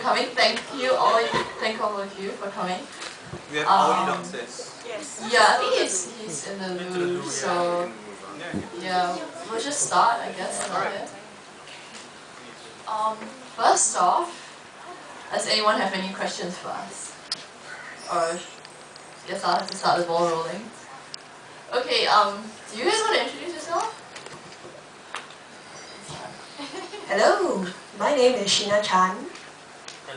coming. Thank all of you for coming. We have Audi downstairs. Yes. Yeah, I think he's in the room, so yeah, we'll just start, I guess, a little bit. First off, does anyone have any questions for us? Or guess I'll have to start the ball rolling. Okay, do you guys want to introduce yourself? Hello, my name is Sheena Chan. My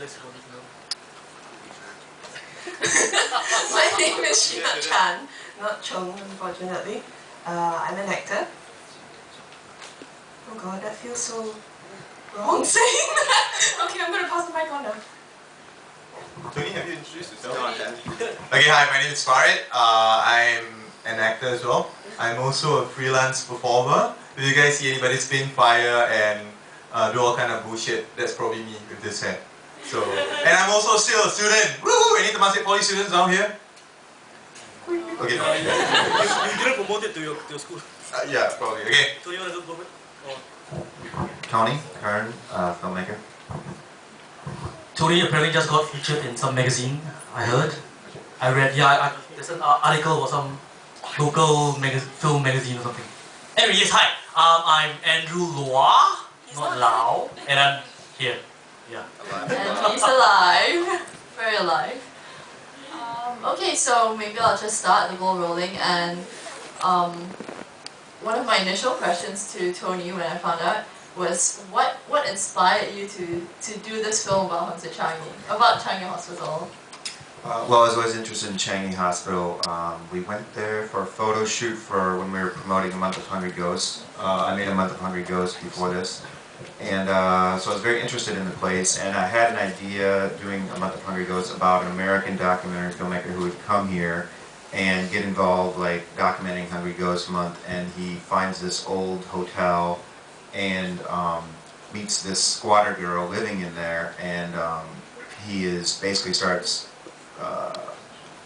name is Sheena Chan. Not Chung, unfortunately. I'm an actor. Oh god, that feels so wrong saying that. Okay, I'm gonna pass the mic on now. Tony, have you introduced yourself? Okay, hi, my name is Farid. I'm an actor as well. I'm also a freelance performer. If you guys see anybody spin fire and do all kind of bullshit, that's probably me with this head. So, and I'm also still a student. Woo! Any Temasek Poly students down here? Okay. You didn't promote it to your school. Yeah, probably. Okay. So you want to do it? Tony, Kern, filmmaker. Tony apparently just got featured in some magazine, I heard. I read, yeah, there's an article or some local film magazine or something. Anyway, yes, hi. I'm Andrew Loa, not Lau, and I'm here. Yeah. And he's alive. Very alive. Okay, so maybe I'll just start the ball rolling, and one of my initial questions to Tony when I found out was what inspired you to do this film about Changi Hospital? Well, I was always interested in Changi Hospital. We went there for a photo shoot for when we were promoting A Month of Hungry Ghosts. I made A Month of Hungry Ghosts before this. And so I was very interested in the place, and I had an idea doing A Month of Hungry Ghosts about an American documentary filmmaker who would come here and get involved like documenting Hungry Ghost Month, and he finds this old hotel and meets this squatter girl living in there, and he basically starts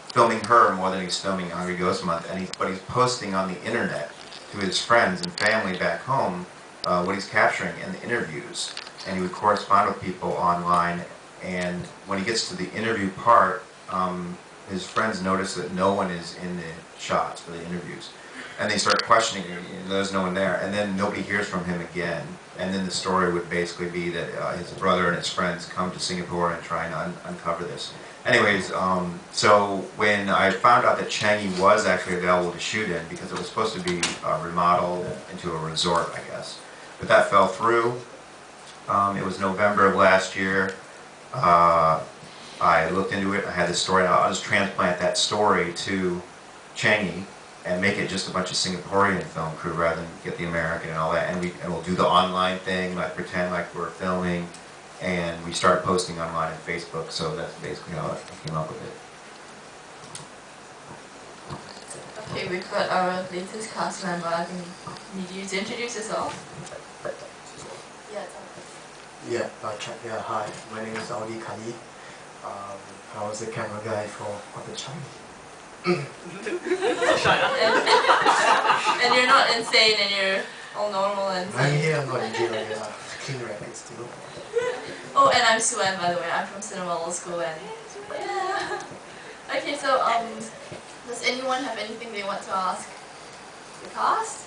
filming her more than he's filming Hungry Ghost Month, but he's posting on the internet to his friends and family back home what he's capturing in the interviews, and he would correspond with people online, and when he gets to the interview part, his friends notice that no one is in the shots for the interviews, and they start questioning him, and there's no one there, and then nobody hears from him again, and then the story would basically be that his brother and his friends come to Singapore and try and uncover this. Anyways, so when I found out that Changi was actually available to shoot in, because it was supposed to be remodeled into a resort, I guess, but that fell through. It was November of last year. I looked into it. I had this story. I'll just transplant that story to Changi and make it just a bunch of Singaporean film crew rather than get the American and all that. And we'll do the online thing, like pretend like we're filming, and we started posting online on Facebook. So that's basically how I came up with it. Okay, we've got our latest cast member. I think need you to introduce yourself. Yeah, hi, my name is Audi, Khalis. I was the camera guy for the Changi. And you're not insane, and you're all normal and I'm here, I'm not in jail, yeah. Clean records still. Oh, and I'm Sueanne, by the way. I'm from Sinema Old School, and yeah. Okay, so does anyone have anything they want to ask the cast?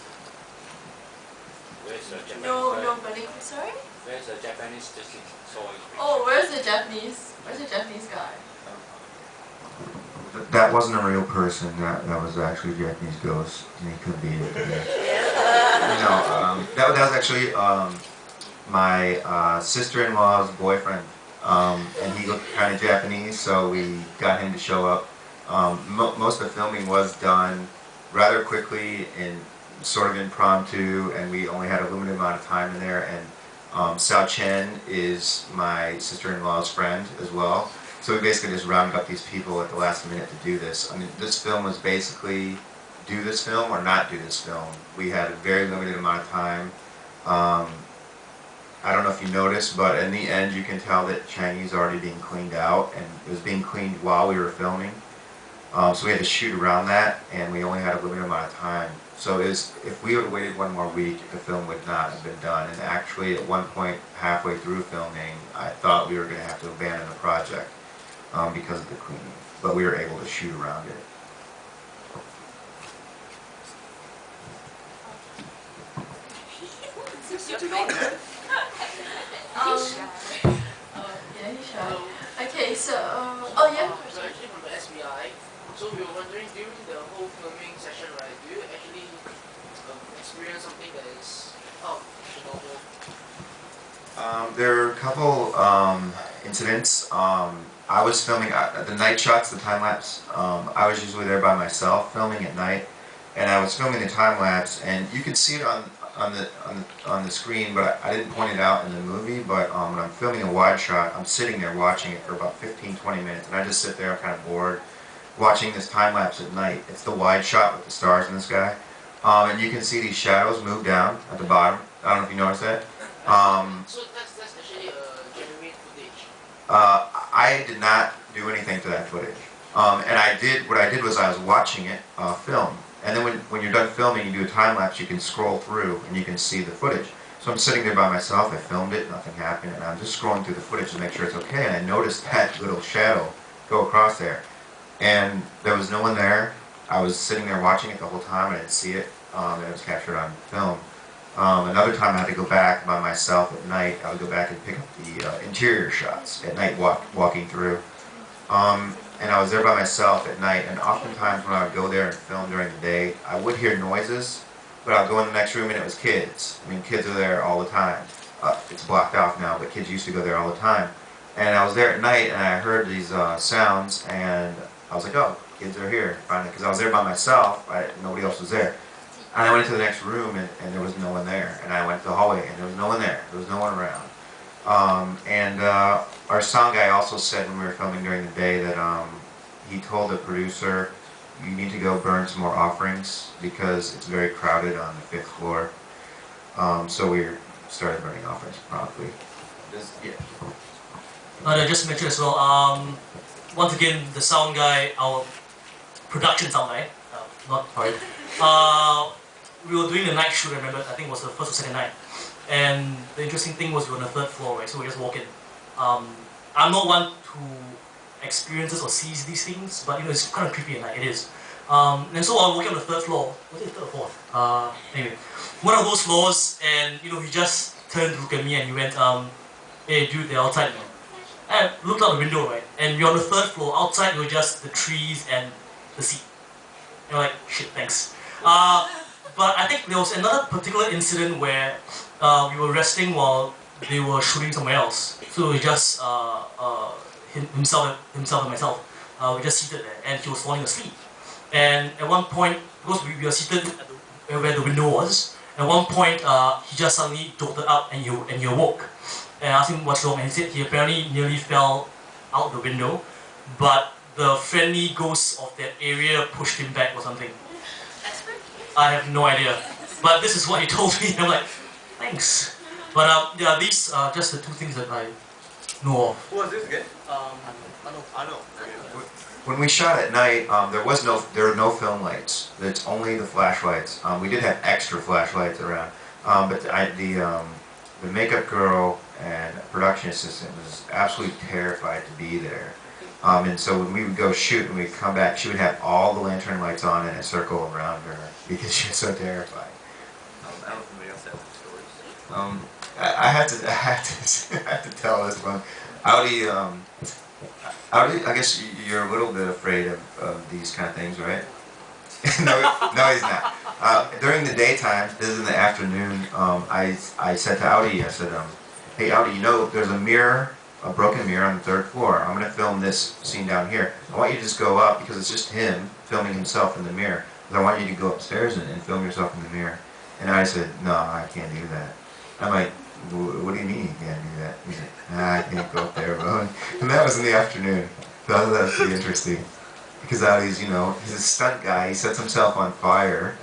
Nobody. Sorry. Where's the Japanese just soy? Oh, where's the Japanese guy? That wasn't a real person. That was actually a Japanese ghost, and he could be it. No, that was actually my sister-in-law's boyfriend, and he looked kind of Japanese, so we got him to show up. Most of the filming was done rather quickly and sort of impromptu, and we only had a limited amount of time in there. And Sao Chen is my sister-in-law's friend as well. So we basically just rounded up these people at the last minute to do this. I mean, this film was basically do this film or not do this film. We had a very limited amount of time. I don't know if you noticed, but in the end you can tell that Changi's already being cleaned out, and it was being cleaned while we were filming. So we had to shoot around that, and we only had a limited amount of time. So if we would have waited one more week, the film would not have been done. And actually, at one point, halfway through filming, I thought we were going to have to abandon the project because of the cleaning. But we were able to shoot around it. Yeah, he's shy. Okay, so, oh yeah? So actually from the SBI, so we were wondering during the whole filming session, right, do you actually experience something that is out of the normal? There are a couple incidents. I was filming the night shots, the time lapse. I was usually there by myself filming at night, and I was filming the time lapse, and you could see it on the screen, but I didn't point it out in the movie. But when I'm filming a wide shot, I'm sitting there watching it for about 15-20 minutes, and I just sit there, I'm kind of bored, watching this time lapse at night. It's the wide shot with the stars in the sky, and you can see these shadows move down at the bottom. I don't know if you noticed that. So that's actually genuine footage. I did not do anything to that footage, and what I did was I was watching it film. And then when you're done filming, you do a time lapse, you can scroll through and you can see the footage. So I'm sitting there by myself, I filmed it, nothing happened, and I'm just scrolling through the footage to make sure it's okay, and I noticed that little shadow go across there. And there was no one there. I was sitting there watching it the whole time, I didn't see it, and it was captured on film. Another time I had to go back by myself at night. I would go back and pick up the interior shots at night walking through. And I was there by myself at night, and oftentimes when I would go there and film during the day, I would hear noises, but I'd go in the next room and it was kids. I mean, kids are there all the time. It's blocked off now, but kids used to go there all the time. And I was there at night, and I heard these sounds, and I was like, oh, kids are here, finally, because I was there by myself, nobody else was there. And I went into the next room, and there was no one there. And I went to the hallway, and there was no one there. There was no one around. Our sound guy also said when we were filming during the day that he told the producer, you need to go burn some more offerings because it's very crowded on the 5th floor. So we started burning offerings promptly. Just to mention as well, once again, the sound guy, our production sound guy, not Farid, we were doing the night shoot, I remember, I think it was the first or second night. And the interesting thing was we were on the 3rd floor, right? So we just walk in. I'm not one who experiences or sees these things, but it's kind of creepy at night, it is. And so I was walking on the 3rd floor, was it the 3rd or 4th? Anyway, one of those floors, and he just turned to look at me and he went, hey dude, they're outside now. And I looked out the window, right? And we're on the 3rd floor, outside were just the trees and the sea. And we're like, shit, thanks. But I think there was another particular incident where we were resting while they were shooting somewhere else. So we just, himself and myself, we just seated there, and he was falling asleep. And at one point, because we were seated at where the window was, at one point he just suddenly jolted up and he awoke. And I asked him what's wrong, and he said he apparently nearly fell out the window, but the friendly ghost of that area pushed him back or something. I have no idea, but this is what he told me. I'm like, thanks. But yeah, these are just the 2 things that I know of. Who was this again? I know. When we shot at night, there were no film lights. It's only the flashlights. We did have extra flashlights around, but the makeup girl and production assistant was absolutely terrified to be there. And so when we would go shoot and we'd come back, she would have all the lantern lights on in a circle around her because she was so terrified. I don't know if anybody else has any stories. I have to tell this one. Audi, I guess you're a little bit afraid of these kind of things, right? no, he's not. During the daytime, this is in the afternoon, I said to Audi, I said, hey Audi, there's a broken mirror on the 3rd floor. I'm going to film this scene down here. I want you to just go up, because it's just him filming himself in the mirror. But I want you to go upstairs and film yourself in the mirror. And I said, no, I can't do that. I'm like, what do you mean you can't do that? He said, I can't go up there alone. And that was in the afternoon. So that was pretty interesting. Because Audi's, he's a stunt guy. He sets himself on fire.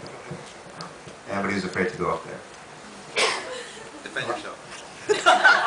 But he was afraid to go up there. Defend yourself.